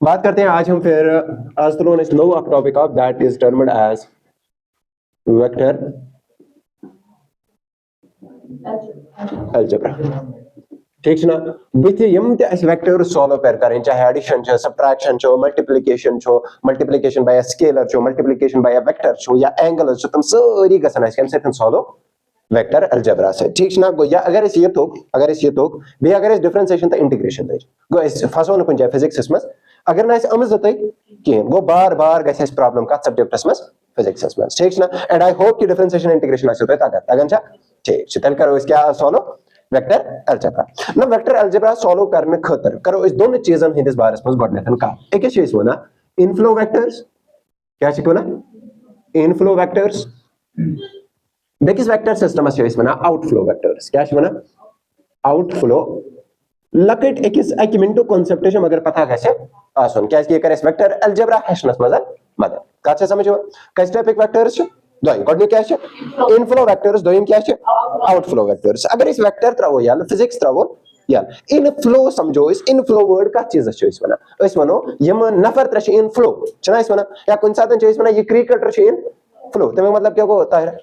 बात करते हैं आज हम फिर आज तुलो इस नो अक topic of that is termed as vector algebra. ठीक ना बिथ यम ते अस वेक्टर सॉल्व कर करें, चाहे एडिशन छो, सब्ट्रैक्शन छो, मल्टीप्लिकेशन छो, मल्टीप्लिकेशन बाय अ स्केलर छो, मल्टीप्लिकेशन बाय अ वेक्टर छो या एंगल छो, तुम सारी गसन अस कम से सॉल्व वेक्टर अलजेब्रा से। ठीक ना गो या अगर ये तो बे अगर इस डिफरेंशिएशन तो इंटीग्रेशन दे गो इस फसो न कुन जाय फिजिक्स में अगर ना इस अमज दतई के गो बार बार गस इस प्रॉब्लम का सब्जेक्ट्स में फिजिक्स में। ठीक ना एंड आई होप कि डिफरेंशिएशन इंटीग्रेशन आसे तगन छा। ठीक तल करो इस क्या सॉल्व वेक्टर अलजेब्रा। ना वेक्टर अलजेब्रा सॉल्व करने खतर करो इस दोनों चीजन हिंदिस बारस में गडनेथन का एक चीज वना इनफ्लो वेक्टर्स क्या छिको ना इनफ्लो वेक्टर्स बेकिस वेक्टर सिस्टम से वना आउटफ्लो वेक्टर्स क्या वना आउटफ्लो लकट एकस अक मिनटो कांसेप्ट मगर पता गसे आसन क्या कि कर वेक्टर अलजेब्रा हेशनस मदद मदद का समझो कस टाइप वेक्टर्स दोयम गडनु क्या इनफ्लो वेक्टर्स दोयम क्या आउटफ्लो वेक्टर्स। अगर इस वेक्टर त्रवो या फिजिक्स त्रवो या इनफ्लो समझो इस इनफ्लो वर्ड का चीज इस वनो यम नफर त्र इनफ्लो छना इस वना या कुन सातन इस वना ये क्रिकेटर छ इनफ्लो तमे मतलब क्या होता है।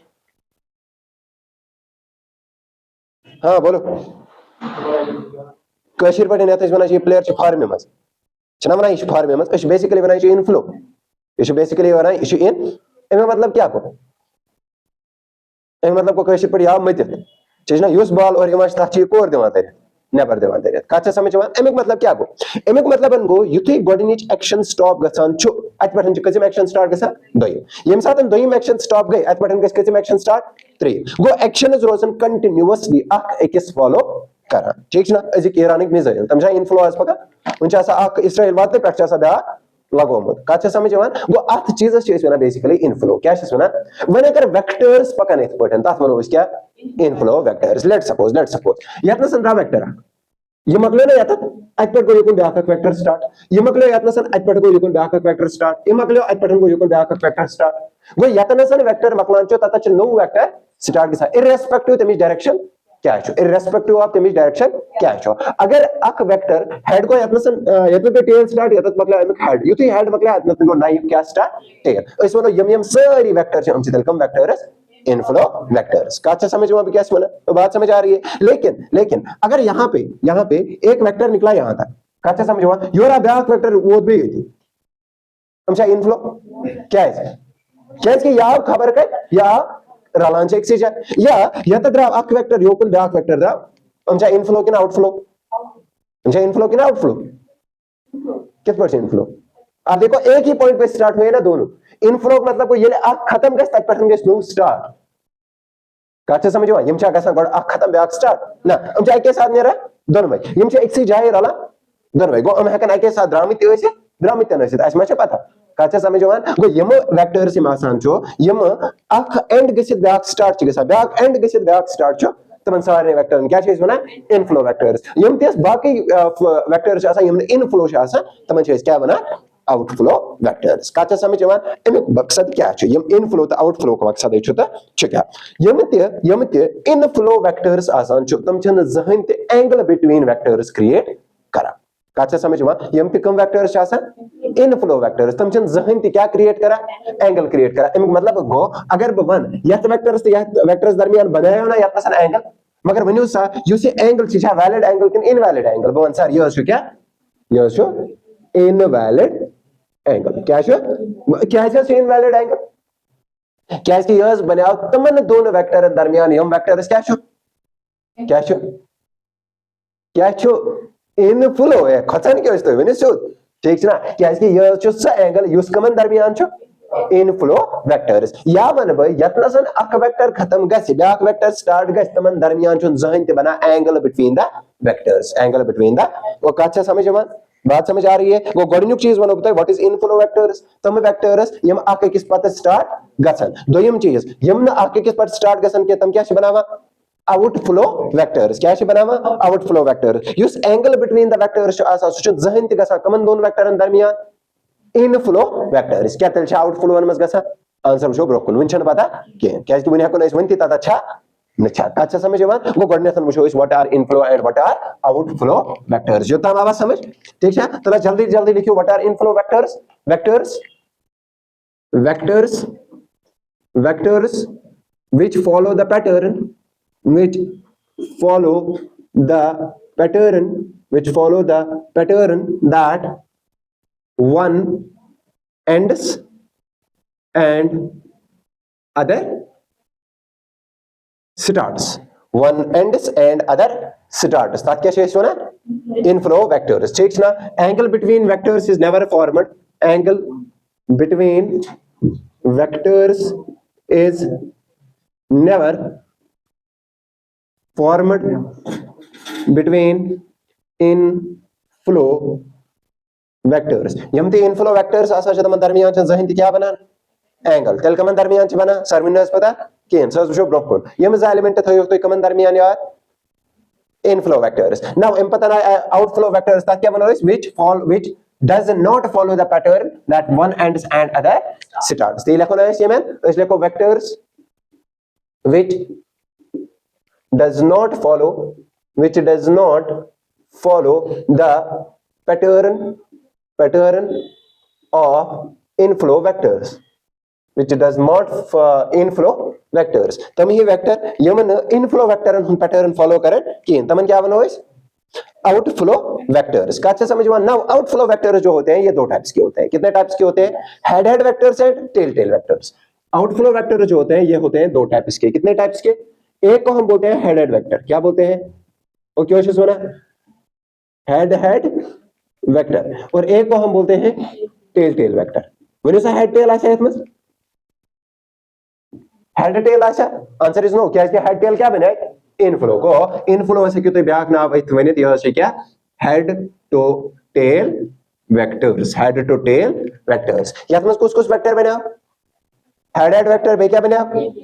हाँ बोलो कशिर पटे नेता वना ये प्लेयर फॉर्म में छना वना ये फॉर्म में बेसिकली वना ये इनफ्लो ये बेसिकली वना ये इन एमे मतलब क्या को एमे मतलब को कशिर पटे या मत चना युस बॉल और इमा ता कोर दिवान तर नेबर दिवान तर कत समझ एमिक मतलब क्या गो एमिक मतलब गो युथि गोडनिच एक्शन स्टॉप गसान छु अत पठन च कजम एक्शन स्टार्ट गसा दोयम यम सातन दोयम एक्शन स्टॉप गई अत पठन गस कजम एक्शन स्टार्ट त्रीम गो एक्शन इज रोजन कंटिन्यूअसली अक एकस फॉलो करा। ठीक ना अजिक ईरानिक मिसाइल तमजा इनफ्लो आस पका उनचा सा अक इसराइल वात पेट चा बया लगोमुत कत समझ गो अत चीज छ वना बेसिकली इनफ्लो क्या छ वना वन अगर वेक्टर्स पकन इत पठन तत वनो क्या इनफ्लो वेक्टर्स। लेट सपोज यतन संद्रा वेक्टर ये मकलो ना यत अत पे गो युकुन ब्याक वेक्टर स्टार्ट ये मकलो यतन सन अत पे गो युकुन ब्याक वेक्टर स्टार्ट ये मकलो अत पे गो युकुन ब्याक वेक्टर स्टार्ट गो यतन सन वेक्टर मकलान चो तत नो वेक्टर स्टार्ट गसा इररेस्पेक्टिव तमिस डायरेक्शन क्या है इररेस्पेक्टिव ऑफ तमिस डायरेक्शन क्या है अगर अक वेक्टर हेड को यतन सन यतन पे टेल स्टार्ट यतन मकला अमिक हेड युति हेड मकला यतन को नाइफ क्या स्टार्ट टेल इस वनो यम यम सारी वेक्टर छ हम सिदल कम वेक्टर्स इनफ्लो वेक्टर्स का अच्छा समझ में क्या सुना तो बात समझ आ रही है। लेकिन अगर यहाँ पे एक वेक्टर निकला यहाँ तक का अच्छा समझ में योरा ब्याक वेक्टर वो भी थी समझा इनफ्लो क्या है क्या इसकी या खबर का या रलांच एक से या यतद्रा अक वेक्टर योकुन ब्याक वेक्टर दा समझा इनफ्लो कि आउटफ्लो समझा इनफ्लो कि आउटफ्लो किस पर से इनफ्लो आप देखो एक ही पॉइंट पे स्टार्ट हुए ना दोनों इनफ्लो मतलब ये खत्म गस तक पठन गस नो स्टार्ट का समझो यम छा गसन गड खत्म ब्याक स्टार्ट ना हम छा के साथ नेरा दोन भाई यम छा एक से जाए रला दोन भाई गो हम हकन के साथ द्रामित होइसे द्रामित नसे आज मछ पता का समझो गो यम वेक्टर से मासान छो यम अख एंड गसित ब्याक स्टार्ट छ गसा ब्याक एंड गसित ब्याक स्टार्ट छ तमन सारे वेक्टर क्या चीज बना इनफ्लो वेक्टर्स यम तेस बाकी वेक्टर्स आसा यम इनफ्लो छ आसा तमन छ क्या बना आउटफ्लो वेक्टर्स का समझ अमुक मकसद क्या है यम इनफ्लो तो आउटफ्लो का मकसद क्या यम इनफ्लो वेक्टर्स आसान तम जहन ते एंगल बिटवीन वेक्टर्स क्रिएट करा का समझ यम कम वेक्टर्स इनफ्लो वेक्टर्स तम जहन ते क्या क्रिएट करा एंगल क्रिएट करा अमुक मतलब गो अगर बह वन यथ वेक्टर्स ते यथ वेक्टर्स दरमियान बनायो ना यथ एंगल मगर वनु सा युस एंगल छ वैलिड एंगल किन इनवैलिड एंगल बह वन सर यह क्या यह इनवैलिड एंगल क्या इनवैलिड एंगल क्या यह बना तमन दोन वेक्टर दरमियान यम वेक्टर्स क्या इनफ्लो है खचन क्या तो वन ठीक ना क्या यह स एंगल युस कमन दरमियान इनफ्लो वेक्टर्स या वन बह यतन अक वेक्टर खत्म गस ब्याक वेक्टर स्टार्ट गस तमन दरमियान जहन ते बना angle between the vectors angle between the वो कच्चा समझ बात समझ आ रही है वो गोडन्युक चीज वनो बताए व्हाट इज इनफ्लो वेक्टर्स तम वेक्टर्स यम अक किस पत स्टार्ट गसन दोयम चीज यम न अक किस पत स्टार्ट गसन के तम क्या बनावा आउटफ्लो वेक्टर्स क्या बनावा outflow vectors use angle between the vectors आसा सु जहन ते गसा कमन दोन वेक्टरन दरमियान इनफ्लो वेक्टर्स क्या तल आउटफ्लो वन मस गसा आंसर छो ब्रोकन वन छन पता के क्या कि वन हकन वन ति तता छा अच्छा अच्छा समझ यहां गो गडनेथन वुचो what are inflow and what are outflow vectors जो तम आवाज समझ ठीक है तो जल्दी जल्दी लिखियो what are inflow vectors vectors vectors vectors which follow the pattern which follow the which follow the pattern that one ends and other starts one ends and other starts तात क्या शेष होना inflow vectors ठीक ना angle between vectors is never formed angle between vectors is never formed between inflow vectors यम ते inflow vectors आसा छ तमन दरमियान छ जहिन क्या बना एंगल तेल कमन दरमियान छ बना सर्विनस पता केन सस वशो ब्रोकन यम ज एलिमेंट थयो तो कमन दरमियान यार inflow vectors now em pata na outflow vectors ता क्या बना which does not follow the pattern that one ends and other starts ते लिखो ना इसमें इसलिए को vectors which does not follow the pattern of inflow vectors which does not inflow vectors तम ही वेक्टर यमन inflow vector हम pattern follow करें कि तमन क्या बनो इस outflow vectors का अच्छा समझ में नाउ outflow vectors जो होते हैं ये दो टाइप्स के होते हैं कितने टाइप्स के होते हैं head head vectors and tail tail vectors outflow vector जो होते हैं ये होते हैं दो टाइप्स के कितने टाइप्स के एक को हम बोलते हैं हेड हेड वेक्टर क्या बोलते हैं और क्यों सुना हेड हेड वेक्टर और एक को हम बोलते हैं टेल टेल वेक्टर वन सा हेड टेल आशा है हेड टेल आशा आंसर इज नो क्या इसके हेड टेल क्या बने इनफ्लो को इनफ्लो से क्यों ब्याक नाव वनित यह से क्या head to tail vectors head to tail vectors यात में कुछ वेक्टर बने हेड हेड वेक्टर बे क्या बने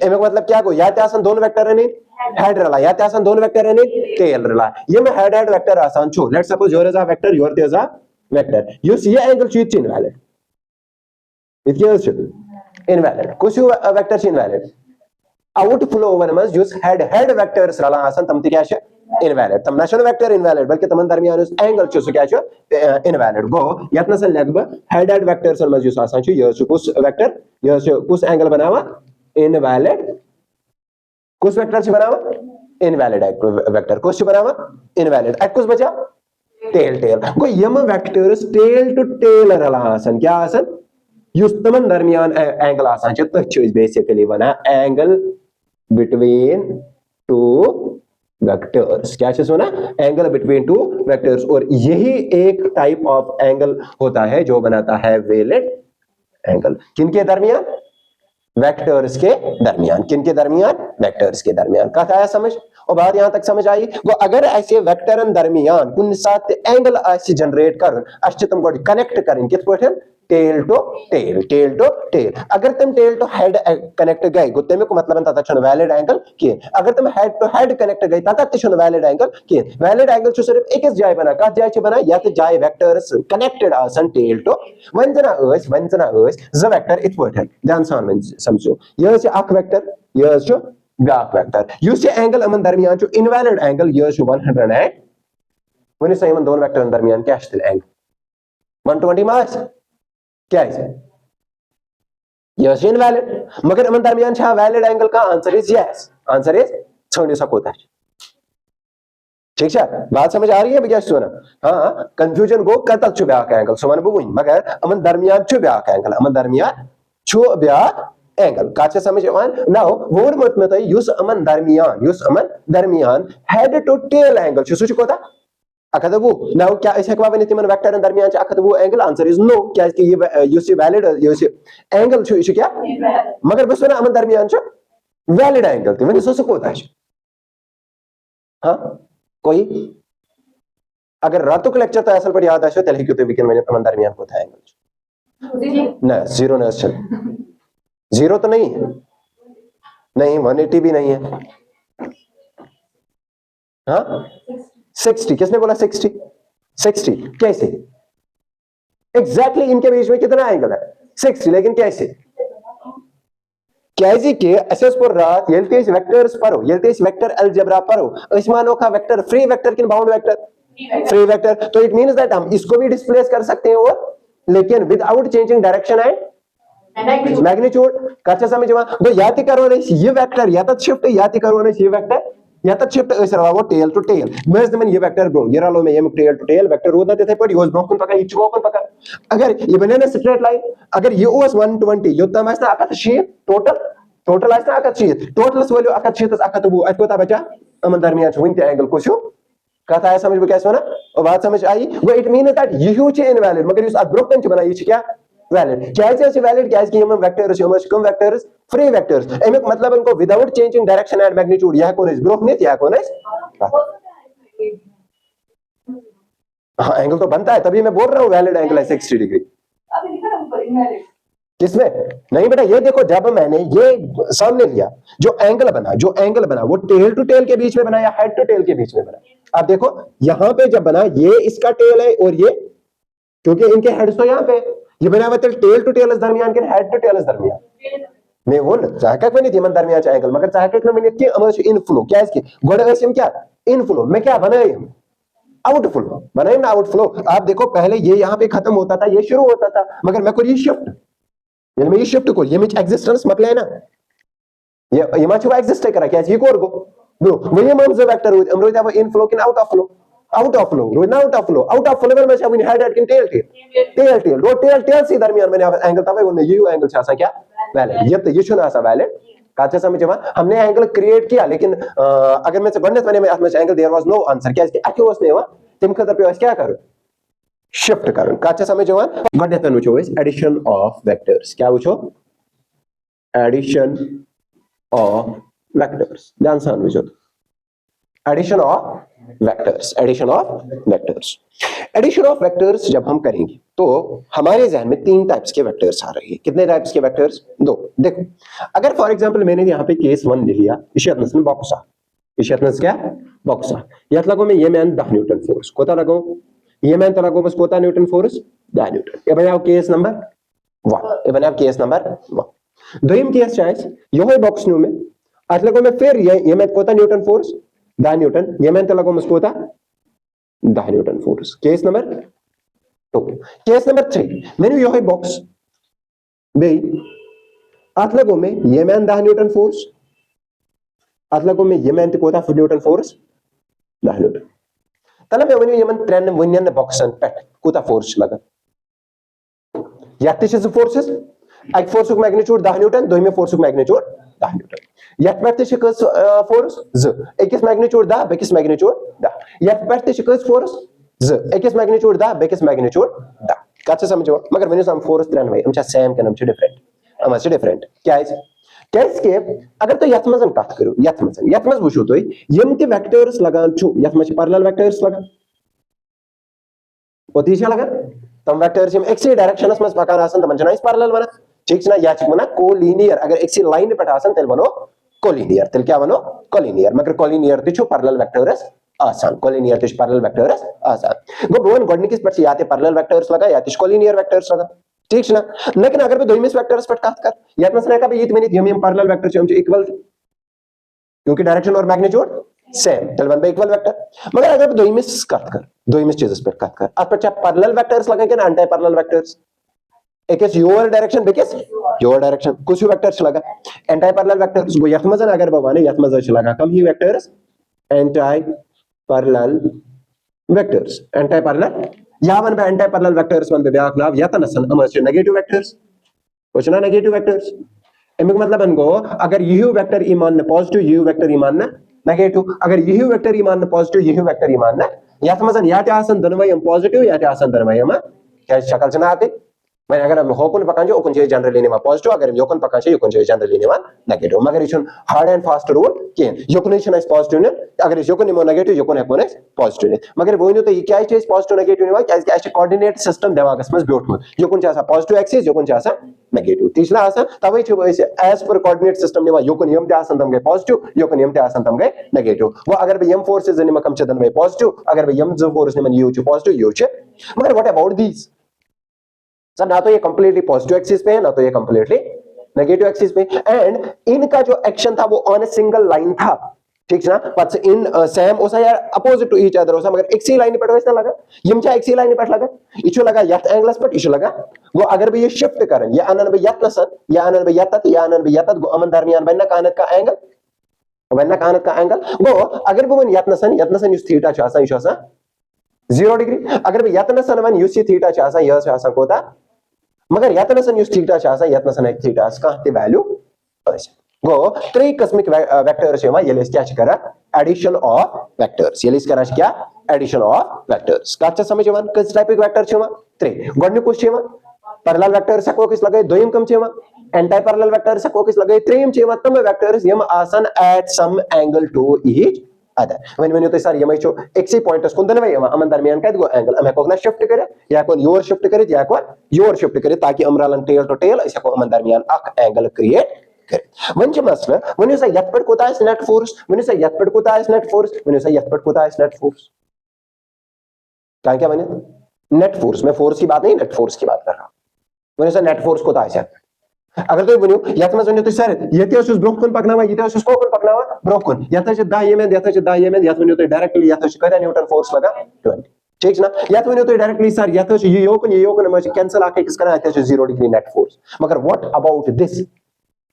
एमे मतलब क्या को या ते आसन दोन वेक्टर है हेड रला या ते आसन दोन वेक्टर है टेल रला ये में हेड हेड वेक्टर आसान छो let's suppose your is a vector your is a vector you see angle sheet invalid it is invalid कुछ vector invalid outflow one must use head head vectors रला आसन तम क्या छ इनवैलिड तम नशन vector invalid बल्कि तमन दरमियान उस एंगल छ क्या छ इनवैलिड गो यतना से लगभग हेड हेड वेक्टर्स मस यूज आसान छ ये कुछ वेक्टर ये कुछ एंगल बनावा इनवैलिड कुछ वेक्टर छ बनावा इनवैलिड वेक्टर कुछ बनावा इनवैलिड एट कुछ बचा टेल टेल गो यम वेक्टर्स टेल टू टेल रला आसन क्या आसन यूज तमन दरमियान एंगल आसान छ तथ छ बेसिकली बना एंगल बिटवीन टू वेक्टर्स क्या चीज होना एंगल बिटवीन टू वेक्टर्स और यही एक टाइप ऑफ एंगल होता है जो बनाता है वैलिड एंगल किनके दरमियान वेक्टर्स के दरमियान किनके दरमियान वेक्टर्स के दरमियान कहा आया समझ और बात यहां तक समझ आई वो अगर ऐसे वेक्टरन दरमियान कुन साथ एंगल ऐसे जनरेट कर अच्छे तुम को कनेक्ट करें किस पॉइंट टेल टू टेल अगर तुम टेल टू हेड कनेक्ट गए गुत्ते में को मतलब तथा छन वैलिड एंगल किए अगर तुम हेड टू हेड कनेक्ट गए तथा छन वैलिड एंगल किए वैलिड एंगल जो सिर्फ एक जाय बना का जाय बना या तो जाय वेक्टर्स कनेक्टेड आसन टेल टू वंजना अस ज वेक्टर इत पॉइंट ध्यान सान समझो ये से अक वेक्टर ये जो ब्याक वेक्टर यू से एंगल अमन दरमियान जो इनवैलिड एंगल ये जो 100 है वनी सही मन दोन वेक्टर दरमियान क्या है एंगल 120 मार्क्स क्या है यस इनवैलिड मगर अमन दरमियान छा वैलिड एंगल का answer is yes answer is छोड़ सकोता है ठीक है बात समझ आ रही है भैया सुना हां कंफ्यूजन गो कतल छु ब्याक एंगल सुमन बुइन मगर अमन दरमियान छु ब्याक एंगल अमन दरमियान छु ब्याक एंगल काचे समझ वन नाउ वोड मत में तो यूज अमन दरमियान हेड टू टेल एंगल छु सुच कोता अखदबु नाउ क्या इस हकवा बने तिमन वेक्टर दरमियान च अखदबु एंगल आंसर इज नो क्या कि ये यूज वैलिड यूज एंगल छु इशु क्या मगर बस ना अमन दरमियान च वैलिड एंगल ति वनी सो कोता है हां कोई अगर रातुक लेक्चर तो असल पर याद आशो तेल क्यों तो विकिन मैंने तमन दरमियान को था एंगल ना जीरो ना चल जीरो तो नहीं है नहीं 180 भी नहीं है हाँ 60 किसने बोला 60 कैसे एग्जैक्टली इनके बीच में कितना एंगल है 60 लेकिन Kaz ke assess por raat yelte is vectors paro yelte is vector algebra paro ismano ka vector free vector kin bound vector free vector तो it means that हम इसको भी डिस्प्लेस कर सकते हैं और लेकिन without changing direction and magnitude कच्चा समझ में तो याति करो नहीं ये वेक्टर या तो शिफ्ट याति करो नहीं ये वेक्टर या तो शिफ्ट ऐसे रहा वो टेल टू टेल मैं इसमें ये वेक्टर ब्रो ये रहा लो मैं ये टेल टू टेल वेक्टर रोदा देते पड़ी उस ब्रो कौन पका ये चुको कौन पका अगर ये बने ना स्ट्रेट लाइन अगर ये ओस 120 युद्ध में इसने आका शीट टोटल आसना आका शीट टोटल वैल्यू आका शीट आका तो वो अत बचा अमन दरमियान विन एंगल कुछ कथा आया समझ में क्या वना और बात समझ आई वो it mean that you invalid मगर इस ब्रो कन बना ये क्या वैलिड कैसे वैलिड कैसे हम वेक्टर्स हम कम वेक्टर्स फ्री वेक्टर्स एमिक मतलब इनको without changing direction and magnitude यह कोन इस ग्रुप ने या कोन इस हां एंगल तो बनता है तभी मैं बोल रहा हूं वैलिड एंगल है 60 डिग्री अभी लिखा ना ऊपर इनवैलिड किसमें नहीं बेटा ये देखो जब मैंने ये सामने लिया जो एंगल बना वो टेल टू टेल के बीच में बना या हेड टू टेल के बीच में बना आप देखो यहां पे जब बना ये इसका टेल है और ये क्योंकि इनके हेड्स तो यहां पे ये बना हुआ टेल टू टेल दरमियान के हेड टू टेल दरमियान मैं वो चाहक में दिमन दरमियान एंगल मगर चाहक में के अमर इनफ्लो क्या इसके गोड़े हम क्या इनफ्लो मैं क्या बनाए हम आउटफ्लो बनाए ना आउटफ्लो आप देखो पहले ये यहां पे खत्म होता था ये शुरू होता था मगर मैं कोई शिफ्ट ये शिफ्ट को ये मिच एग्जिस्टेंस मतलब ना ये माच एग्जिस्ट करा क्या ये कोर गो ब्रो वही हम जो वेक्टर हम रोज अब इनफ्लो किन आउट ऑफ फ्लो रोज आउट ऑफ फ्लो में मैं अब हेड किन टेल रो टेल सी दरमियान मैंने एंगल तब वो ये एंगल छा क्या वैलिड ये तो ये छुना सा वैलिड काचा समझ में हमने एंगल क्रिएट किया लेकिन अगर मैं से गणित मैंने में angle there was no answer क्या इसके वाज नहीं हुआ तुम खतर पे क्या करो शिफ्ट करो काचा समझ में गणित में वो एडिशन ऑफ वेक्टर्स क्या वो एडिशन ऑफ वेक्टर्स ध्यान से समझो एडिशन ऑफ वेक्टर्स जब हम करेंगे तो हमारे जहन में 3 टाइप्स के वेक्टर्स आ रहे हैं कितने टाइप्स के वेक्टर्स 2 देखो अगर फॉर एग्जांपल मैंने यहाँ पे केस 1 ले लिया इशतनस में बॉक्सा क्या बॉक्सा यात लगो मैं ये मैन 10 न्यूटन फोर्स कोता लगो ये मैन तो लगो बस कोता न्यूटन फोर्स 10 न्यूटन ये बनाओ केस नंबर 1 ये बनाओ केस नंबर 1 दोयम केस चाइस यो है बॉक्स न्यू में आज लगो मैं फिर ये मैं कोता न्यूटन फोर्स 10 न्यूटन ये मैं तो लगो मुझको था 10 Newton force case number 2 case number 3 मैंने यो है बॉक्स भाई आज लगो में ये मैं 10 न्यूटन फोर्स आज लगो में ये मैं तो कोता न्यूटन फोर्स 10 न्यूटन तला मैं वनी ये मन ट्रेन वनियन बॉक्स पेट कोता फोर्स लगा याते से फोर्सेस एक फोर्स का मैग्नीट्यूड 10 न्यूटन दो में फोर्स का मैग्नीट्यूड 10 न्यूटन यत पे कस फोर्स ज एकस मैग्नीट्यूड दा बेकिस मैग्नीट्यूड दा यत पे कस फोर्स ज एकस मैग्नीट्यूड दा बेकिस मैग्नीट्यूड दा कच्चा समझो मगर मैंने हम फोर्स त्रेन भाई हम सेम के हम डिफरेंट क्या है के अगर तो यत मजन कत करो यत मज वुचो तो यम ते वेक्टर्स लगान छु यत मज पैरेलल वेक्टर्स लगान ओती छ लगान तम वेक्टर्स हम एक्स डायरेक्शनस मज पकान आसन तमन जना पैरेलल बना ठीक ना या छिक मना कोलिनियर अगर एक्स लाइन पे आसन तेल बनो कोलिनियर तेल क्या बनो कोलिनियर मगर कोलिनियर तिछु पैरेलल वेक्टर्स आसान कोलिनियर तिछु पैरेलल वेक्टर्स आसान गो बोन गडनिकिस पर याते पैरेलल वेक्टर्स लगा या तिछु कोलिनियर वेक्टर्स लगा ठीक ना लेकिन अगर पे दोइमिस वेक्टर्स पर काट कर यात मसला का ये मैंने हम पैरेलल वेक्टर हम इक्वल क्योंकि डायरेक्शन और मैग्नीट्यूड सेम तेल बन इक्वल वेक्टर मगर अगर दोइमिस काट कर दोइमिस चीजेस पर काट कर आप पर पैरेलल वेक्टर्स लगा के एंटी पैरेलल वेक्टर्स एक is your direction because your direction कुछ वेक्टर्स लगा एंटी पैरेलल वेक्टर्स वो यत मजन अगर बाबा ने यत मज लगा कम ही vectors anti parallel vectors anti parallel या वन पे एंटी पैरेलल वेक्टर्स वन पे ब्याक नाव या तनसन अमर नेगेटिव वेक्टर्स कुछ ना नेगेटिव वेक्टर्स एमिक मतलब अनको अगर यही वेक्टर ईमान ने पॉजिटिव यही वेक्टर ईमान ने नेगेटिव अगर यही वेक्टर ईमान ने पॉजिटिव यही वेक्टर ईमान ने या तमजन या ते आसन दनवय हम पॉजिटिव या ते आसन दनवय हम क्या शक्ल जना आते मैं अगर हम होकन पकान जो ओकन जे जनरली नेमा पॉजिटिव अगर हम योकन पकान जो योकन जे जनरली नेमा नेगेटिव मगर इशन हार्ड एंड फास्ट रूल केन योकन इशन इज पॉजिटिव ने अगर इस योकन नेमा नेगेटिव योकन है कोने पॉजिटिव ने मगर वो नहीं तो ये क्या है पॉजिटिव नेगेटिव नेमा क्या है कोऑर्डिनेट सिस्टम दिमाग में ब्यूटीफुल योकन चासा पॉजिटिव एक्सिस योकन चासा नेगेटिव तीसरा आसा तबै छ वैसे एज पर कोऑर्डिनेट सिस्टम नेमा योकन यम ते आसन तम गए पॉजिटिव योकन यम ते आसन तम गए नेगेटिव वो अगर भी यम फोर्सेस नेमा कम छ दन में पॉजिटिव अगर भी यम जो फोर्स नेमा यू छ पॉजिटिव यू छ मगर व्हाट अबाउट दीस सर ना तो ये कंप्लीटली पॉजिटिव एक्सिस पे है ना तो ये कंप्लीटली नेगेटिव एक्सिस पे, एंड इनका जो एक्शन था वो ऑन ए सिंगल लाइन था, ठीक ना। पत इन सेम ओसा या अपोजिट टू ईच अदर ओसा, मगर एक सी लाइन पे वैसा लगा, यम क्या एक सी लाइन पे लगा, इचो लगा यत एंगल्स पे, इचो लगा वो अगर भी ये शिफ्ट करें, या अनन बे यत नसन, या अनन बे यत, या अनन बे यत, गो अमन दरमियान बनना कानत का एंगल, बनना कानत का एंगल गो अगर भी वन यत नसन युस थीटा छ आसान, इचो आसान 0 डिग्री, अगर भी यत नसन वन युस थीटा छ आसान, यह छ आसान कोता, मगर यत नसन युस थीटा छ आसान, यत नसन एक थीटा का ते वैल्यू गो त्रे कस्मिक वेक्टर्स ये क्या एडिशन ऑफ वेक्टर्स, ये क्या एडिशन ऑफ वेक्टर्स कत समझ कस टाइप वेक्टर त्रे गोडनुक पैरेलल वेक्टर्स हको किस लगे दोयम कम एंटी पैरेलल वेक्टर्स हको किस लगे त्रेम तम वेक्टर्स यम आसन at some angle to each other, one one sir यम एक्सी पॉइंट्स कुन दनवे अमन दरमियान कत गो एंगल हम हको शिफ्ट करे, या को योर शिफ्ट करे, या को योर शिफ्ट करे, ताकि अमरालन टेल टू टेल अस हको अमन दरमियान अक एंगल क्रिएट वन मसला वन यथ पे कोता नेट फोर्स, वन यथ पे कोता नेट फोर्स, वन यथ पे कोता नेट फोर्स, क्या बने नेट फोर्स, मैं फोर्स की बात नहीं नेट फोर्स की बात कर रहा हूं, वन नेट फोर्स कोता अगर तुम वनो यथ मज वन सर ये ब्रोह पकना ये कोकन पकना ब्रोह यथ 10 एम यथ 10 एम यथ वन डायरेक्टली यथ न्यूटन फोर्स लगा 20, ठीक ना। यथ वन डायरेक्टली सर यथ ये योकन कैंसिल आकिस कर 0 डिग्री नेट फोर्स, मगर व्हाट अबाउट दिस,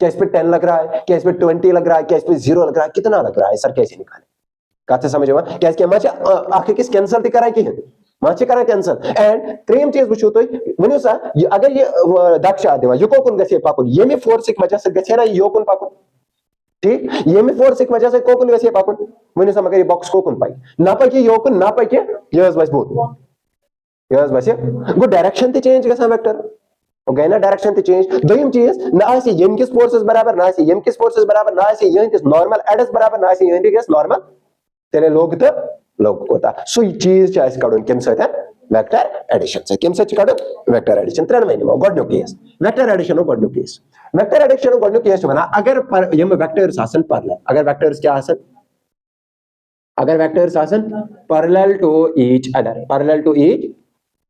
क्या इस पे 10 लग रहा है, क्या इस पे 20 लग रहा है, क्या इस पे 0 लग रहा है, कितना लग रहा है सर, कैसे निकाले काते समझ में क्या इसके माचे आखे किस कैंसिल ती कराय की है माचे करा कैंसिल, एंड त्रेम चीज वुचो तो वनो सा अगर ये दक्ष आदिवा यो कोकुन गसे पाकुन ये में फोर्स की वजह से गसे ना योकुन पाकुन, ठीक ये में फोर्स की वजह से कोकुन गसे पाकुन, वनो सा मगर ये बॉक्स कोकुन पाई ना पाई के योकुन ना पाई के यस बस बोथ यस बस गो डायरेक्शन ते चेंज गसा वेक्टर गए ना, डायरेक्शन ते चेंज दोयम चीज ना आसी यम किस फोर्सेस बराबर, ना आसी यम किस फोर्सेस बराबर, ना आसी यम किस नॉर्मल एडस बराबर, ना आसी यम किस नॉर्मल तेरे लोग तो लोग होता सो ये चीज चाइस काडून केम सहित वेक्टर एडिशन से केम सहित काडून वेक्टर एडिशन त्रण महीने में गॉड नो केस वेक्टर एडिशन गॉड नो केस, वेक्टर एडिशन गॉड नो केस बना अगर पर यम वेक्टर्स आसन पैरेलल, अगर वेक्टर्स क्या आसन, अगर वेक्टर्स आसन parallel to each other, parallel to each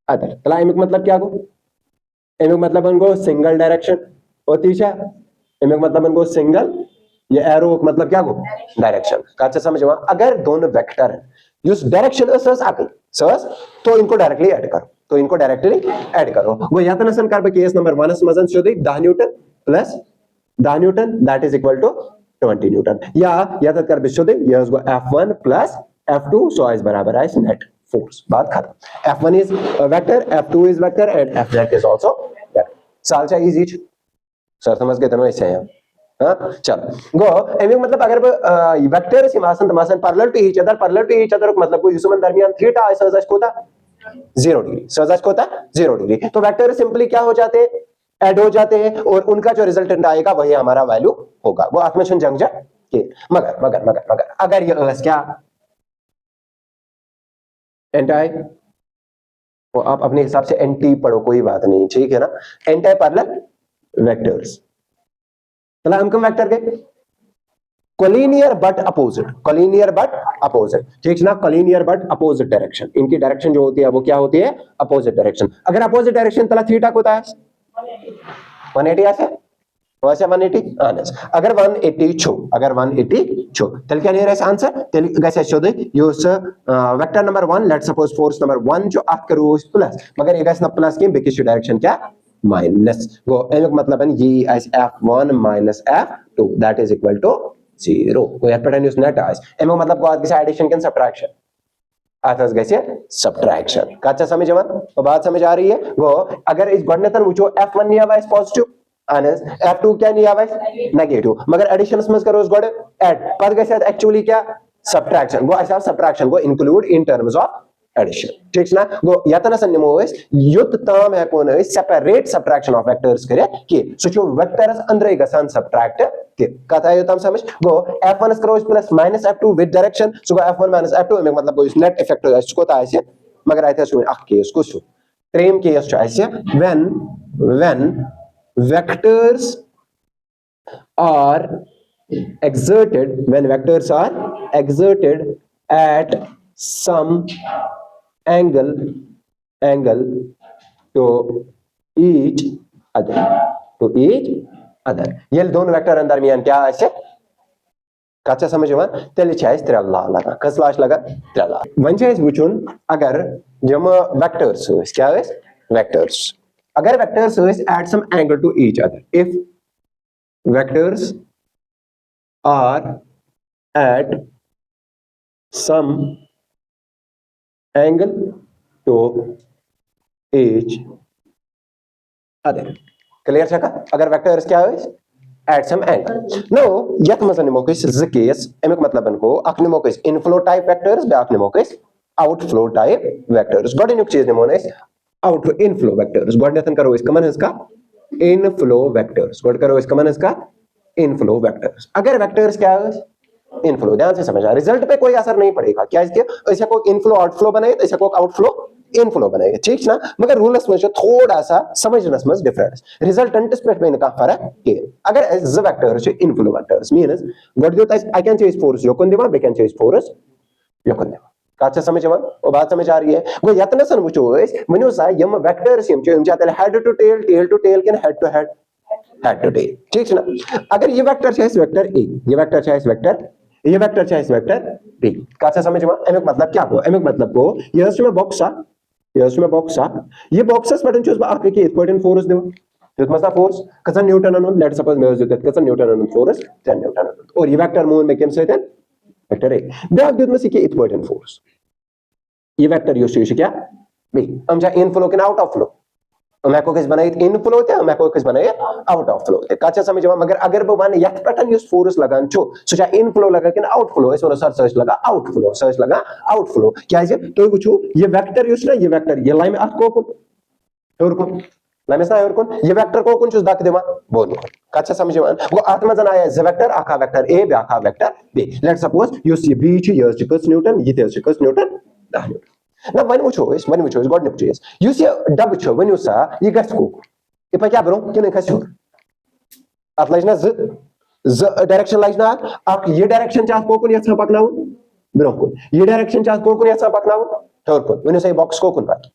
other तला इमिक मतलब क्या गो, इमिक मतलब उनको सिंगल डायरेक्शन होती है, इमिक मतलब उनको सिंगल, ये एरो मतलब क्या गो डायरेक्शन का समझ में, अगर दोनों वेक्टर है उस डायरेक्शन सर्च आके सर्च तो इनको डायरेक्टली ऐड करो, तो इनको डायरेक्टली ऐड करो वो या तनसन कर पे केस नंबर 1 मजन शोदी 10 newton plus 10 newton that is equal to 20 newton, या तक कर बिशोदे ये उसको F1 plus F2 so is बराबर है नेट फोर्स, बात खत्म। F1 is vector, F2 is vector and Fz is also vector, साल चा इजी सर समझ गए तनो ऐसे हैं हाँ चल गो एम मतलब अगर वेक्टर सिमासन तमासन parallel to each other, parallel to each other मतलब कोई दुश्मन दरमियान थीटा है सजज कोता 0 डिग्री, सजज कोता 0 डिग्री, तो वेक्टर सिंपली क्या हो जाते हैं ऐड हो जाते हैं और उनका जो रिजल्टेंट आएगा वही हमारा वैल्यू होगा, वो आत्मशन जंग के मगर मगर मगर मगर अगर ये क्या एंटी, वो आप अपने हिसाब से एंटी पढ़ो कोई बात नहीं, ठीक है ना, एंटी पैरेलल वेक्टर्स तला हम वेक्टर के collinear but opposite, collinear but opposite, ठीक ना, कोलिनियर बट अपोजिट डायरेक्शन, इनकी डायरेक्शन जो होती है वो क्या होती है अपोजिट डायरेक्शन, अगर अपोजिट डायरेक्शन तला थीटा को होता है 180 ऐसे वैसे 180 आनस, अगर 180 छो, अगर 180 छो तल क्या नियरेस्ट आंसर तल कैसे शोधे use vector number 1 let's suppose force number 1 जो आप करो प्लस, मगर ये गैस ना प्लस की बिकिश डायरेक्शन क्या माइनस, वो एक मतलब है ये एस F1 minus F2 that is equal to 0, कोई पैटर्न यूज नेट आइस एमो मतलब को आज एडिशन कैन सब्ट्रैक्शन आथस गैसे सब्ट्रैक्शन काचा समझ में तो बात समझ आ रही है, वो अगर इस गणनेतन मुझो F1 नहीं आवा इस पॉजिटिव आनस F2 क्या नहीं आवा नेगेटिव, मगर एडिशन समझ करो उस गड ऐड पर गैसे एक्चुअली क्या सब्ट्रैक्शन, वो ऐसा सब्ट्रैक्शन को include in terms of addition, ठीक ना, वो यातना सन्निमोस युद्ध ताम है कोन सेपरेट सब्ट्रैक्शन ऑफ वेक्टर्स करे कि सुचो वेक्टर्स अंदर गसन सब्ट्रैक्ट के कथा यो तम समझ गो F1 cross plus minus F2 with direction so go F1 minus F2 में मतलब कोई नेट इफेक्ट हो इसको ता ऐसे, मगर आते हैं अख के इसको सु ट्रेम के यस ऐसे when vectors are exerted, when vectors are exerted at some angle to each other, to each other ये दोन वेक्टर दरमियान क्या आसे कच्चा समझ तेल त्रे ला लगा कस ला लगा त्रे ला वन वुचुन अगर यम वेक्टर्स क्या वेक्टर्स अगर vectors at some angle to each other if vectors are at some angle to each other clear छका अगर वेक्टर्स क्या एट सम एंगल नो यत मज निमो ज केस अमुक मतलब बनो अख निमो इनफ्लो टाइप वेक्टर्स ब्याक निमो आउटफ्लो टाइप वेक्टर्स गोडनुक चीज निमो आउट इनफ्लो वेक्टर्स गोडनेथन करो कमन हज का इनफ्लो वेक्टर्स गोड करो कमन हज का इनफ्लो वेक्टर्स अगर वेक्टर्स क्या इनफ्लो ध्यान से समझना रिजल्ट पे कोई असर नहीं पड़ेगा क्या इसके इनफ्लो आउटफ्लो बनाए आउटफ्लो इनफ्लो बनाए ठीक ना मगर रूल्स में थोड़ा सा समझनस में डिफरेंस रिजल्टेंट्स पे इनका फर्क के अगर ज वेक्टर्स इनफ्लो वेक्टर्स मींस गोड दियो आई कैन चेंज फोर्स योकन दिवा बे कैन चेंज फोर्स योकन दिवा काचा समझ वो बात समझ आ रही है गो यतनसन वुचो मनो सा यम वेक्टर्स यम चाहते हेड टू टेल के हेड टू हेड टेल ठीक ना अगर ये वेक्टर है वेक्टर ए ये वेक्टर है वेक्टर ये वेक्टर है वेक्टर बी काचा समझ अमुक मतलब क्या को अमुक मतलब को यस में बॉक्स ये बॉक्सेस बटन चुस अख के इथ फोर्स दिव दितमसा फोर्स कसन न्यूटन अन लेट सपोज मे दित कसन न्यूटन अन फोर्स 10 न्यूटन और ये वेक्टर मूव में केम सहित वेक्टर ए ब्याक दितमस के इथ फोर्स ये वेक्टर यूस क्या बी हम जा इनफ्लो के आउट ऑफ फ्लो हम को किस बनाई इनफ्लो ते हम को किस बनाई आउट ऑफ फ्लो ते काचा समझ मगर अगर बो वन यत पैटर्न यूस फोर्स लगान छु सोचा इनफ्लो लगा कि आउटफ्लो इस वन सर्च लगा आउटफ्लो क्या है तो कुछ ये वेक्टर यूस ना ये वेक्टर ये लाइन अत को और को लाइन से और को ये वेक्टर को कुछ दाख देवा बोल काचा समझ वो आत्मा जन आया ज वेक्टर आखा वेक्टर ए बे आखा वेक्टर बी लेट सपोज यूस ये बी छु ये कस न्यूटन ये कस न्यूटन दा न्यूटन ना वन वो गोड निप चीज यूस ये डब छो वन यूसा ये गस को इप क्या बरो कि नहीं खसो अत लजना ज डायरेक्शन लजना अक ये डायरेक्शन चाह कोकुन यसा पकनाउ बरो को ये डायरेक्शन चाह कोकुन यसा पकनाउ थर्ड को वन से बॉक्स कोकुन पाक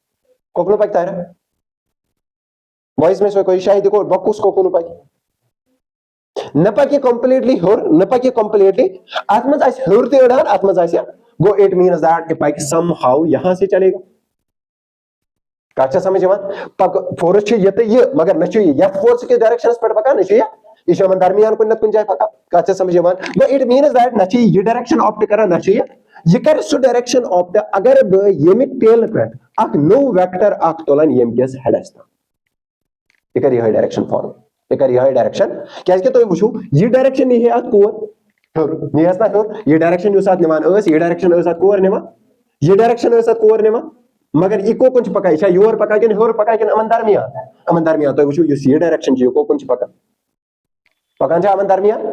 कोकुन पाकता है वॉइस में कोई शायद देखो बॉक्स कोकुन पाक न पाके कंप्लीटली होर न पाके कंप्लीटली आत्मज आस होर ते उड़ान आत्मज आस गो it means that if I somehow यहां से चलेगा काचा समझ फोर्स ये मगर न ये फोर्स के डायरेक्शन पर पका न ये मन दरमियान कुन जाए पका काचा समझ गो इट मीन्स दैट न ये डायरेक्शन ऑप्ट करा न ये कर सु डायरेक्शन ऑप्ट अगर ब यमिक टेल पे अक नो वेक्टर अक तोलन यम केस हेडस ये कर ये डायरेक्शन फॉर्म ये कर ये डायरेक्शन क्या तो वुचो ये डायरेक्शन नहीं है अत कोर ये डायरेक्शन ये डायरेक्शन कोर निवा ये डायरेक्शन कोर निवा मगर इको कुछ पका योर पका कि होर पका कि अमन दरमियान तो वुचो ये डायरेक्शन को कुछ पका पकान अमन दरमियान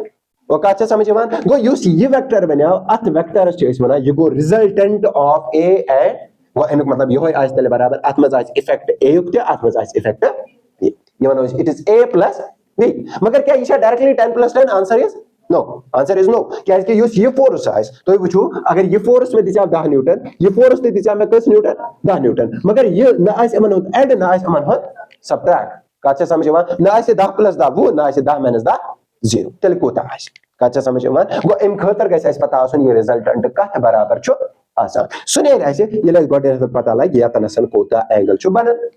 वो काचा समझ गो युस ये वेक्टर बन्याव अत वेक्टरस वना ये गो रिजल्टेंट ऑफ ए एंड वो अमुक मतलब यो आज तले बराबर अत मज आज इफेक्ट ए युक्त अत मज आज इफेक्ट बी ये वनो it is A plus B मगर क्या ये directly 10 + 10 answer is no answer is no क्या है कि ये फोर्स है तो वुचो अगर ये फोर्स में दिशा 10 न्यूटन ये फोर्स में दिशा में कस न्यूटन 10 न्यूटन मगर ये न आस अमन ऐड न आस अमन सब्ट्रैक्ट काचा समझ न आस 10 + 10 वो न आस 10 - 10 0 तेल कोता आस काचा समझ गो एम खतर गस पता आसन ये रिजल्टेंट कत बराबर छु आसान सुने आसे ये गोडे पता लग या तनसन कोता एंगल छु बनन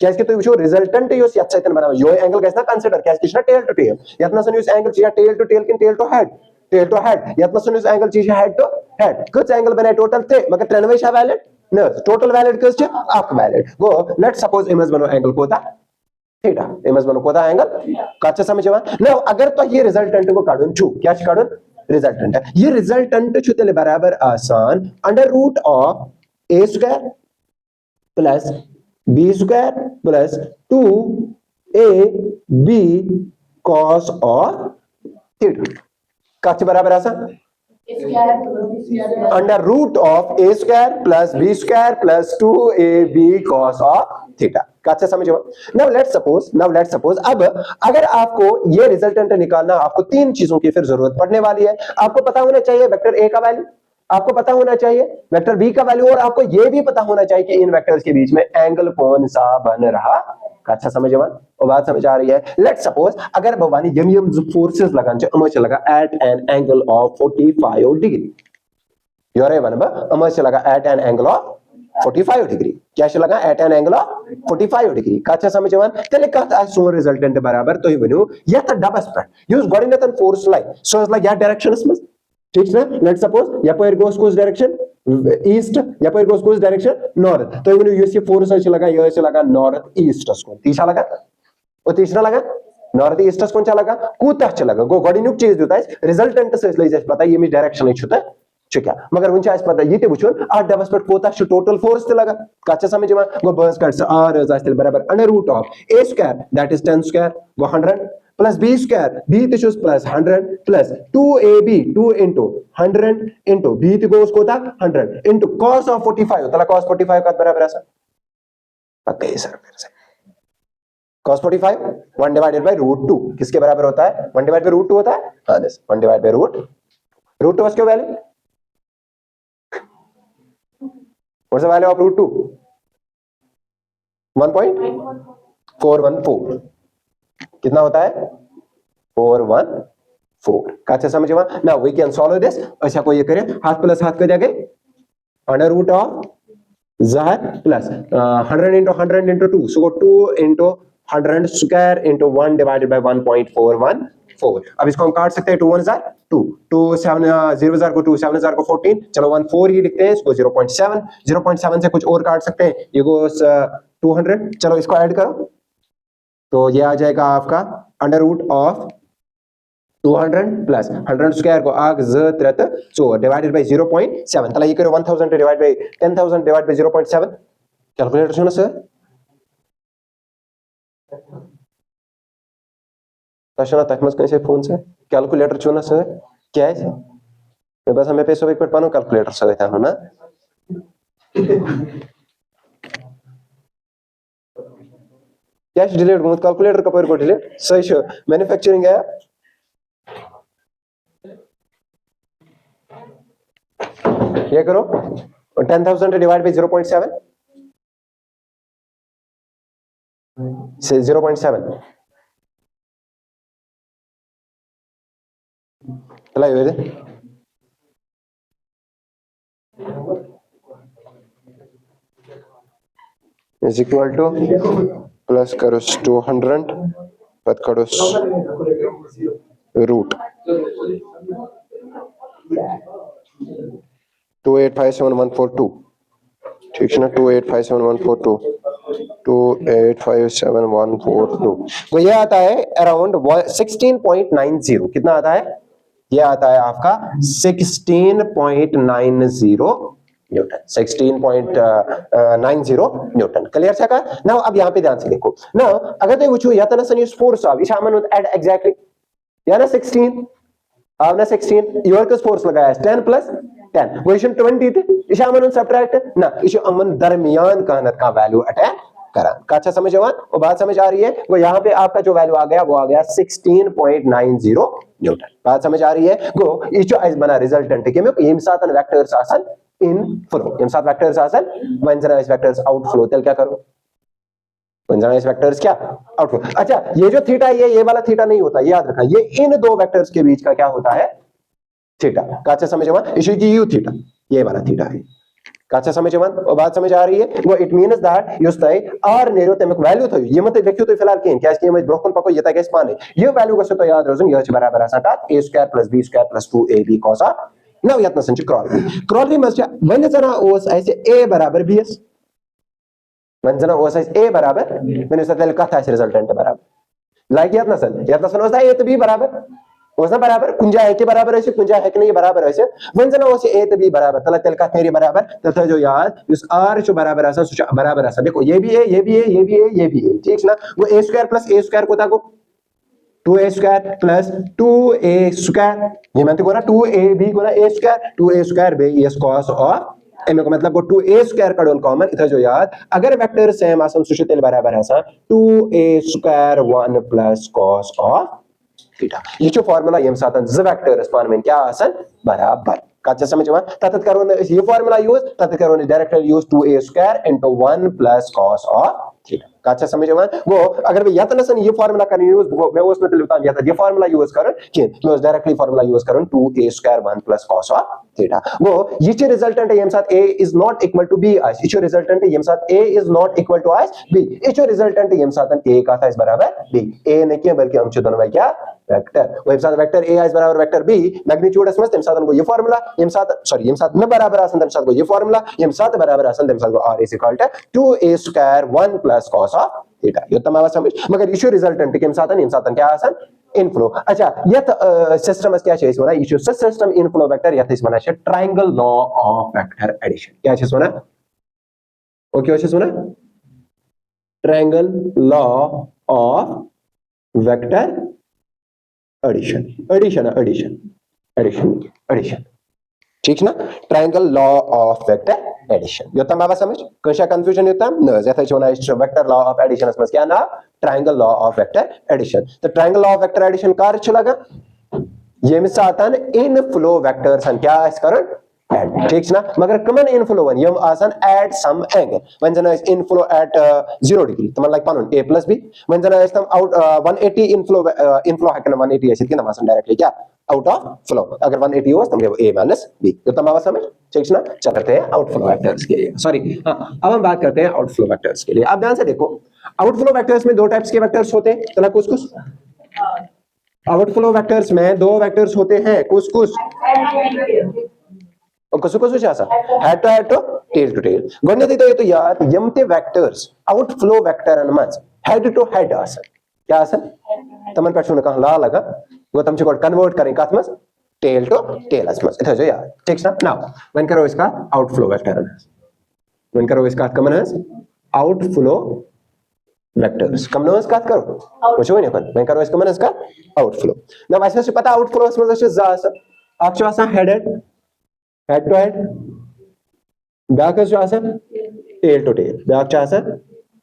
क्या तो वो रिजल्टेंट यूस यत सतन बना यो एंगल गस ना कंसीडर क्या किछना टेल टू टेल यतना सन यूस एंगल चिया टेल टू टेल किन टेल टू हेड यतना सन यूस एंगल चिया हेड टू हेड कुछ एंगल बने टोटल थे मगर 93 छा वैलिड न टोटल वैलिड कस छ अक valid go let's suppose image बनो एंगल कोता थीटा इमेज बनो कोता एंगल काचा समझ न अगर तो ये रिजल्टेंट को काढून छु क्या काढून रिजल्टेंट ये रिजल्टेंट छु तेले बराबर आसान √ of a² plus b² plus 2ab cos of theta काच बराबर आसान √ of a² plus b² plus 2ab cos of theta काचा समझ नाउ लेट्स सपोज अब अगर आपको ये रिजल्टेंट निकालना आपको 3 चीजों की फिर जरूरत पड़ने वाली है आपको पता होना चाहिए वेक्टर ए का वैल्यू आपको पता होना चाहिए वेक्टर बी का वैल्यू और आपको यह भी पता होना चाहिए कि इन वेक्टर्स के बीच में एंगल कौन सा बन रहा कच्छा समझ यवान और बात समझ आ रही है लेट सपोज अगर बवानी यम फोर्सेस लगान छ अमच लगा at an angle of 45 degree योरे वन बा अमच लगा at an angle of 45 degree क्या लगा at an angle of 45 degree कच्छा समझ यवान तेले कत आ सो रिजल्टेंट बराबर तो वनु यत डबस पे यूज गोडिनतन फोर्स लाई सो इज लाइक या डायरेक्शनस में ठीक है लेट सपोज यपर गोस कुछ डायरेक्शन ईस्ट यपर गोस कुछ डायरेक्शन नॉर्थ तो वनु यूज ये फोर्स लगा नॉर्थ ईस्ट को तीसरा लगा और तीसरा लगा नॉर्थ ईस्ट को लगा कूता लगा गो गोडिनुक चीज होता है रिजल्टेंट से इसलिए पता ये डायरेक्शन छुता क्या मगर वन पता ये वुचन अ डबस पे कोता टोटल फोर्स लगा कच्चा समझ में गो बस कट आर बराबर under root of a square that is 10 square गो 100 प्लस b स्क्वायर b तिशुस प्लस 100 प्लस 2ab 2 into 100 into b गोस कोता 100 into cos of 45 तला cos 45 का बराबर ऐसा पक्का ये सर मेरे से cos 45 1 divided by root 2 किसके बराबर होता है 1 divided by root 2 होता है हां दिस 1 divided by root 2 उसके value What's the value of root 2? 1.414 कितना होता है 414 अच्छा समझ में now we can solve this अच्छा कोई ये करे हाथ प्लस हाथ कर जाके अंडर रूट ऑफ ज़ार plus 100 into 100 into 2 so 2 into 100 square into 1 divided by 1.414 अब इसको हम काट सकते हैं 2 1 जार 2 2 7 0 जार को 2 7 जार को 14 चलो 1 4 ही लिखते हैं इसको 0.7 से कुछ और काट सकते हैं ये गोस 200 चलो इसको ऐड करो तो ये आ जाएगा आपका under root of 200 plus 100 square को आग ज त्रत सो डिवाइडेड बाय 0.7 तला ये करो 1000 divide by 10000 divide by 0.7 calculator सुनो सर तशना तकमस कैसे फोन से कैलकुलेटर चुना सर क्या है मैं बस हमें पैसों एक पट पानो कैलकुलेटर सर था ना कैश डिलीट को कैलकुलेटर का पर को डिलीट सही शो मैन्युफैक्चरिंग है ये करो 10000 डिवाइड बाय 0.7 से 0.7 चला ये is equal to plus करो 200 पद करो रूट 2857142 ठीक है ना 2857142 2857142 तो ये आता है अराउंड 16.90 कितना आता है ये आता है आपका 16.90 न्यूटन 16.90 न्यूटन क्लियर है का नाउ अब यहां पे ध्यान से देखो नाउ अगर तो वुचो या तना सन फोर्स ऑफ इशामन एड एग्जैक्टली या ना 16 आपने 16 योर किस फोर्स लगाया है 10 प्लस 10 क्वेश्चन 20 थे इशामन सब्ट्रैक्ट ना इशु अमन दरमियान कानत का वैल्यू अटैक करा अच्छा समझ जवान वो बात समझ आ रही है वो यहाँ पे आपका जो वैल्यू आ गया वो आ गया 16.90 न्यूटन बात समझ आ रही है गो इशु आज बना रिजल्टेंट के में यम सातन वेक्टर्स आसन इन फ्लो यम सात वेक्टर्स आसन वंजना इस वेक्टर्स आउटफ्लो तेल क्या करो वंजना इस वेक्टर्स क्या आउटफ्लो अच्छा ये जो थीटा ये वाला थीटा नहीं होता याद रखना ये इन दो वेक्टर्स के बीच का क्या होता है थीटा काचा समझ जवान इशु की यू थीटा ये वाला थीटा है काचा समझ जवान और बात समझ आ रही है वो इट मींस दैट युस्तै आर नेरो तमक वैल्यू थयो ये मत देखियो तो फिलहाल केन क्या इसके में ब्रोकन पको ये तक स्पान ये वैल्यू को तो याद रखो ये बराबर आसा का a² + b² + 2ab cos now यत्न संच क्रॉल मस वन जना ओस ऐसे a बराबर bs वन जना ओस ऐसे a बराबर मैंने सतल कथा है रिजल्टेंट बराबर लाइक यत्न सन ओस a तो b बराबर ओसना बराबर कुंजा है के बराबर है कुंजा है कि नहीं बराबर है वन जना ओसे a तो b बराबर तला तेल का मेरी बराबर तथा जो याद उस r जो बराबर आसा सुचा बराबर आसा देखो ये भी है ये भी है ये भी है ये भी है ठीक ना वो a² + a² को था को 2a² + 2a² ये मानते को ना 2ab को ना a² 2a² बे s cos और एम को मतलब को 2a² कडोन कॉमन इधर जो याद अगर वेक्टर सेम आसन सुचा तेल बराबर आसा 2a² 1 + cos और थीटा ये जो फार्मूला यम सातन ज वेक्टर स्पान में क्या आसन बराबर काचा समझ में तत करो ये फार्मूला यूज तत करो डायरेक्टली यूज 2a² * 1 + cos और Kacha समझ में गो अगर मैं यतन सन ये फार्मूला कर यूज मैं उसमें तो लिखता हूं यत ये फार्मूला यूज करन कि मैं डायरेक्टली फार्मूला यूज करन 2a square 1 plus cos of theta गो ये च रिजल्टेंट है यम साथ a is not equal to b आइस ये रिजल्टेंट है यम साथ a is not equal to आइस b ये रिजल्टेंट है यम साथ a का था इस बराबर b a नहीं किया बल्कि हम दोनों में क्या वेक्टर वो यम साथ वेक्टर a इज बराबर वेक्टर b मैग्नीट्यूड इसमें यम साथ को ये फार्मूला यम साथ न बराबर आसन यम साथ को ये फार्मूला यम साथ बराबर आसन यम साथ को r is equal to 2a square 1 plus cos of theta यो तमाम समझ मगर इशू रिजल्टेंट के साथ क्या आसन इनफ्लो अच्छा यत सिस्टम क्या छे वना इशू सिस्टम इनफ्लो वेक्टर यत वना छे triangle law of vector addition क्या छे वना ओके छे वना triangle law of vector addition ठीक ना triangle law of vector addition यो तमाम समझ कशा कंफ्यूजन होता न जैसे वना वेक्टर लॉ ऑफ एडिशन में क्या ना triangle law of vector addition तो triangle law of vector addition कार लगा ये सातन इनफ्लो वेक्टर्स क्या करन ऐड ठीक ना मगर कमन इनफ्लो वन यम आसन ऐड सम एंगल वन जना इनफ्लो एट 0 डिग्री तमन लाइक पानुन a plus b वन जना तम आउट 180 इनफ्लो हकन 180 ऐसे कि आसन डायरेक्टली क्या आउट ऑफ फ्लो अगर 180 हो तम a minus b तो तम आवाज समझ ठीक ना चल करते हैं आउटफ्लो वेक्टर्स के लिए सॉरी हां अब हम बात करते हैं आउटफ्लो वेक्टर्स के लिए आप ध्यान से देखो आउटफ्लो वेक्टर्स में दो टाइप्स के वेक्टर्स होते हैं चला कुछ आउटफ्लो वेक्टर्स में दो वेक्टर्स होते हैं कुछ और कुछ ऐसा हेड टू टेल गणित तो ये तो यार यमते वेक्टर्स आउटफ्लो वेक्टर अनमज हेड टू हेड आसन क्या आसन तमन पे कहां ला लगा वो तुम को कन्वर्ट करें कथ मस टेल टू टेल असमस इथे जो यार ठीक ना नाउ वन करो इसका आउटफ्लो वेक्टर वन करो इसका कमन है आउटफ्लो वेक्टर्स कम नोस का करो कुछ नहीं कर वन करो इसका मन इसका आउटफ्लो ना वैसे से पता आउटफ्लो इसमें से जा आप जो आसा हेड टू हेड बैक जो आसा टेल टू टेल बैक जो आसा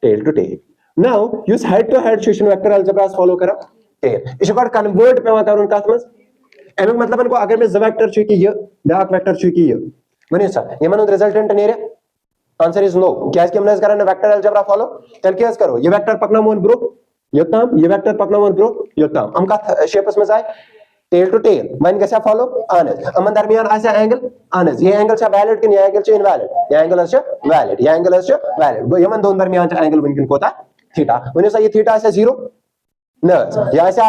tail to tail now use head to head section vector अलजेब्रास फॉलो करा टेल इसे कर कन्वर्ट पे वहां करूं कथ मस एम मतलब इनको अगर मैं ज वेक्टर छु कि ये बैक वेक्टर छु कि ये माने सा ये मन रिजल्टेंट नहीं रे आंसर इज नो क्या इसके हमने करना वेक्टर अलजेब्रा फॉलो चल क्या करो ये वेक्टर पकना मोन ब्रो योताम ये वेक्टर पकना मोन ब्रो योताम हम का शेप्स में जाए टेल टू टेल मन कैसा फॉलो आनस अमन दरमियान आसा एंगल आनस ये एंगल छ वैलिड कि ये एंगल छ इनवैलिड ये एंगल छ वैलिड ये एंगल छ वैलिड गो यमन दोन दरमियान छ एंगल विनकिन कोता थीटा वने सा ये थीटा से 0 नर्स या ऐसा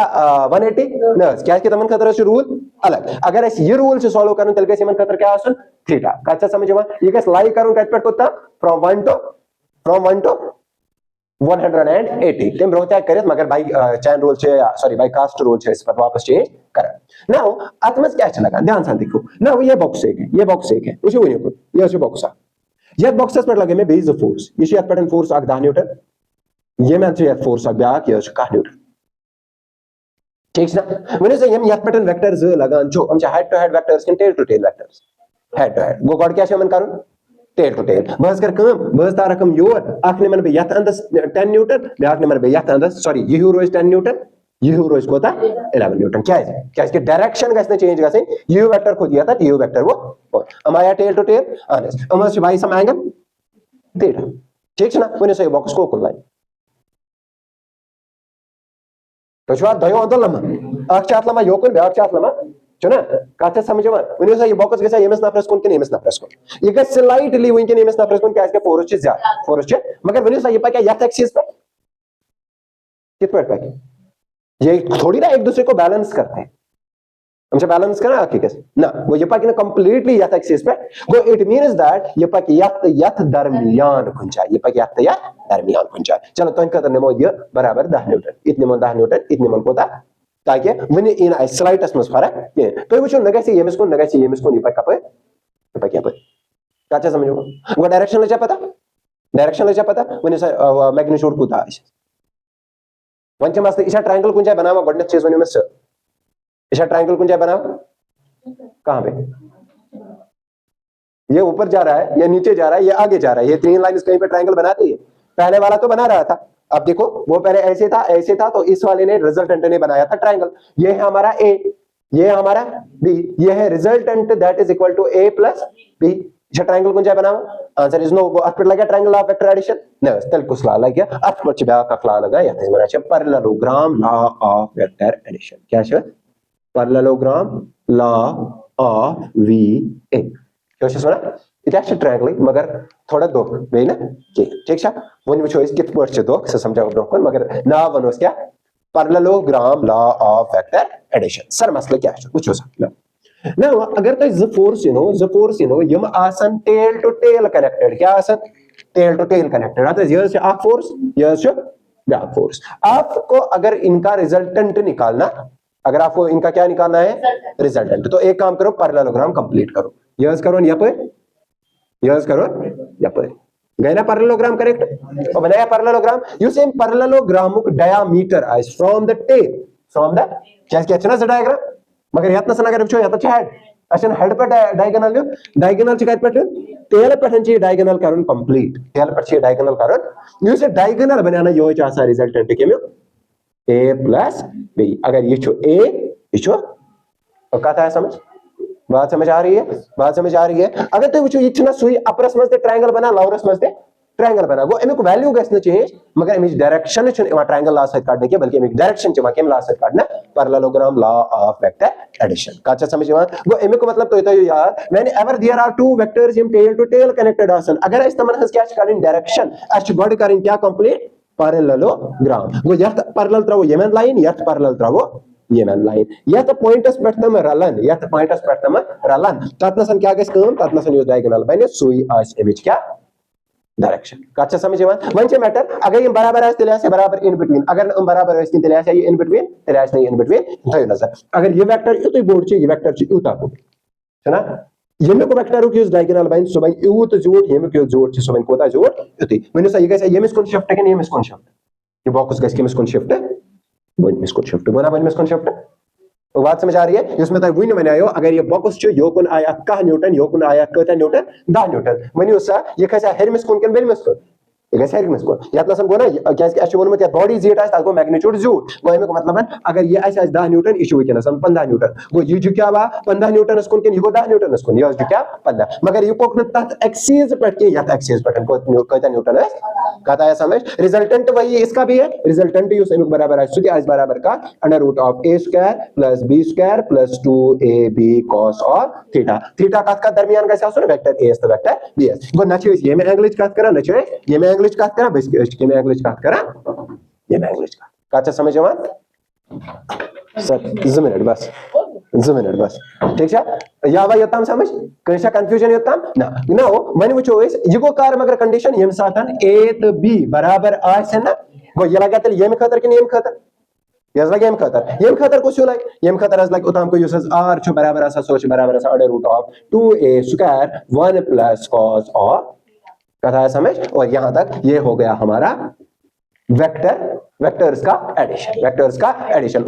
180 नर्स क्या इसके तमन खतर से रूल अलग अगर ऐसे ये रूल से सॉल्व करूं तल के मन खतर क्या आसन थीटा कच्चा समझवा ये कैसे लाई करूं कैच पेट कोता फ्रॉम 1 टू 180 तेम रोता करे मगर भाई चैन रूल छे सॉरी भाई कास्ट रूल छे इस पर वापस चेंज कर नाउ आत्मस क्या चलेगा ध्यान से देखो नाउ ये बॉक्स एक है उसे वही ये उसे बॉक्स ये बॉक्सेस पर लगे में बेस द फोर्स ये शेयर पैटर्न फोर्स आग 10 न्यूटन ये मैं से फोर्स आग ब्याक ये का न्यूटन ठीक ना वने से हम यात पैटर्न वेक्टर्स लगान जो हम हेड टू हेड वेक्टर्स के tail to tail vectors head to head गो गॉड क्या शमन करूं टेल टू टेल बस कर कम बस ता रकम योर आखने मन बे यात अंदर 10 न्यूटन ब्याक नंबर बे यात अंदर सॉरी ये रोज 10 न्यूटन ये रोज कोता 11 न्यूटन क्या है क्या इसके डायरेक्शन कैसे चेंज कैसे यू वेक्टर को दिया था यू वेक्टर वो हमारा टेल टू टेल आनस हम से भाई सम एंगल थीटा ठीक ना वने से बॉक्स को खुलाई तो छवा दयो अंदर लमा अक्षात लमा योकन बे अक्षात लमा चुना काते समझवा वने से ये बॉक्स कैसा एमएस ना प्रेस कोन के एमएस ना प्रेस कोन ये का स्लाइटली विन के एमएस ना प्रेस कोन क्या इसके फोर्स से ज्यादा फोर्स से मगर वने से ये पा क्या यथ एक्सिस पे कितना पे ये थोड़ी ना एक दूसरे को बैलेंस करते हैं हमसे बैलेंस करना आके कैसे ना वो ये पा कि ना कंप्लीटली यथ एक्सिस पे गो इट मींस दैट ये पा कि यथ दरमियान खुंचा ये पा कि यथ दरमियान खुंचा चलो तो इनका नेमो ये बराबर 10 न्यूटन इतने मन 10 न्यूटन इतने मन कोता ताकि वने इन स्लाइटस में फरक ये तो वो नगैसे ये मिसको नहीं पा कप पे क्या पे काचा समझो वो डायरेक्शन ले जा पता वने मैग्नीट्यूड को था वंच मस्त इशा ट्रायंगल कुंजा बनावा गडने चीज वने में इशा ट्रायंगल कुंजा बनावा कहां पे ये ऊपर जा रहा है ये नीचे जा रहा है ये आगे जा रहा है ये तीन लाइंस कहीं पे ट्रायंगल बनाती है पहले वाला तो बना रहा था अब देखो वो पहले ऐसे था तो इस वाले ने रिजल्टेंट ने बनाया था ट्रायंगल ये है हमारा ए ये है हमारा बी ये है resultant that is equal to A plus B triangle कुन जाय बनावा आंसर इज नो अथ पे लगे ट्रायंगल ऑफ वेक्टर एडिशन न तेल कुछ ला लगे अथ पे ब्या का ला लगा यथ वना छ parallelogram law of vector addition क्या छ पैरेललोग्राम लॉ ऑफ वी ए क्या छ वना इट एक्चुअली ट्रायंगल मगर थोड़ा दो वे ना ठीक छ वन वचो इस कित पर छ दो से समझाओ ब्रोकन मगर ना वनोस क्या parallelogram law of vector addition सर मसला क्या छ वचो सा ना अगर तो ज फोर्स यम आसन टेल टू टेल कनेक्टेड क्या आसन टेल टू टेल कनेक्टेड अतः यह छ अक फोर्स यह छ बैक फोर्स आपको अगर इनका रिजल्टेंट निकालना अगर आपको इनका क्या निकालना है रिजल्टेंट तो एक काम करो पैरेललोग्राम कंप्लीट करो यह करो यह करो गए ना पैरेललोग्राम करेक्ट और बनाया parallelogram you same parallelogram diameter is from the tail from the क्या छ ना डायग्राम मगर यत नसन अगर वचो यत हेड अशन हेड पे डायगोनल छ कत पे टेल पे छ डायगोनल करन कंप्लीट टेल पे छ डायगोनल करन यु से डायगोनल बनाना यो छ आसा resultant chemo a plus b अगर ये छो a ये छो और कथा है समझ बात समझ आ रही है अगर तो वचो ये ना सुई अपरस मस ट्रायंगल बना लोवरस मस ट्रायंगल बना गो एमिक वैल्यू गस चेंज मगर एमिक डायरेक्शन छ ट्रायंगल ला सहित काटने के बल्कि एमिक डायरेक्शन छ केम ला सहित काटना parallelogram law of vector addition का समझ में गो एमिक मतलब तो यार whenever there are two vectors in tail to tail connected आसन अगर इस तमन हस क्या काटन डायरेक्शन अच गॉड करिन क्या कंप्लीट पैरेललोग्राम गो यत पैरेलल त्रावो यमन लाइन यत पैरेलल त्रावो यमन लाइन यत पॉइंटस पेटम रलन यत पॉइंटस पेटम रलन ततनसन क्या गस काम ततनसन यो डायगोनल बने सुई आस एमिच क्या डायरेक्शन का समझ में वन से मैटर अगर ये बराबर है तेले से बराबर इन बिटवीन अगर हम बराबर है तेले से ये इन बिटवीन तेले से इन बिटवीन थयो नजर अगर ये वेक्टर इतु बोर्ड छ ये वेक्टर छ उता को है ना यमे को वेक्टर को डायगोनल बाइन सो बाइन उत जोट यमे को जोट छ सो बाइन कोता जोट इतु मैंने सा ये गस यमे कोन शिफ्ट है यमे कोन शिफ्ट ये बॉक्स गस के कोन शिफ्ट वन मिस कोन शिफ्ट गोना वन मिस कोन शिफ्ट बात समझ आ रही है इसमें तो वही नहीं आयो अगर ये बॉक्स छ योकुन आया का न्यूटन योकुन आया कता न्यूटन 10 न्यूटन वनी उसा ये कैसा हेरमिस कोन बेल मिस को ये कैसा हेरमिस को यात नसन गोना क्या इसके एच में बॉडी जेट आस ताको मैग्नीट्यूड जो वो में मतलब है अगर ये ऐसा 10 न्यूटन इशू के नसन 15 न्यूटन वो ये जो क्या बा 15 न्यूटन इसकोन के यो 10 न्यूटन इसकोन ये जो क्या 15 मगर ये कोक तत एक्सिस पर के या एक्सिस पर को कता न्यूटन है कहता है समझ रिजल्टेंट वही इसका भी है रिजल्टेंट यू सेम बराबर है सुके आज बराबर का under root of a square plus b square plus 2ab cos और थीटा का दरमियान का साथ वेक्टर a तो वेक्टर bs गो नचे ये में एंगल काट करा नचे ये में एंगल काट करा बस के में एंगल काट करा ये में एंगल का समझ में सर ज़मीन बस ठीक है या भाई योताम समझ कैसा कंफ्यूजन योताम ना मन वो ये गो कार मगर कंडीशन यम साथन a तो b बराबर आसे ना गो ये लगा तल यम खतर कि यम खतर यस लगे यम खतर को सो लाइक यम खतर अस लाइक उताम को यूसेस r छ बराबर आसा सोच बराबर आसा under root of 2a square 1 plus cos और कथा है समझ और यहां तक ये हो गया हमारा वेक्टर्स का एडिशन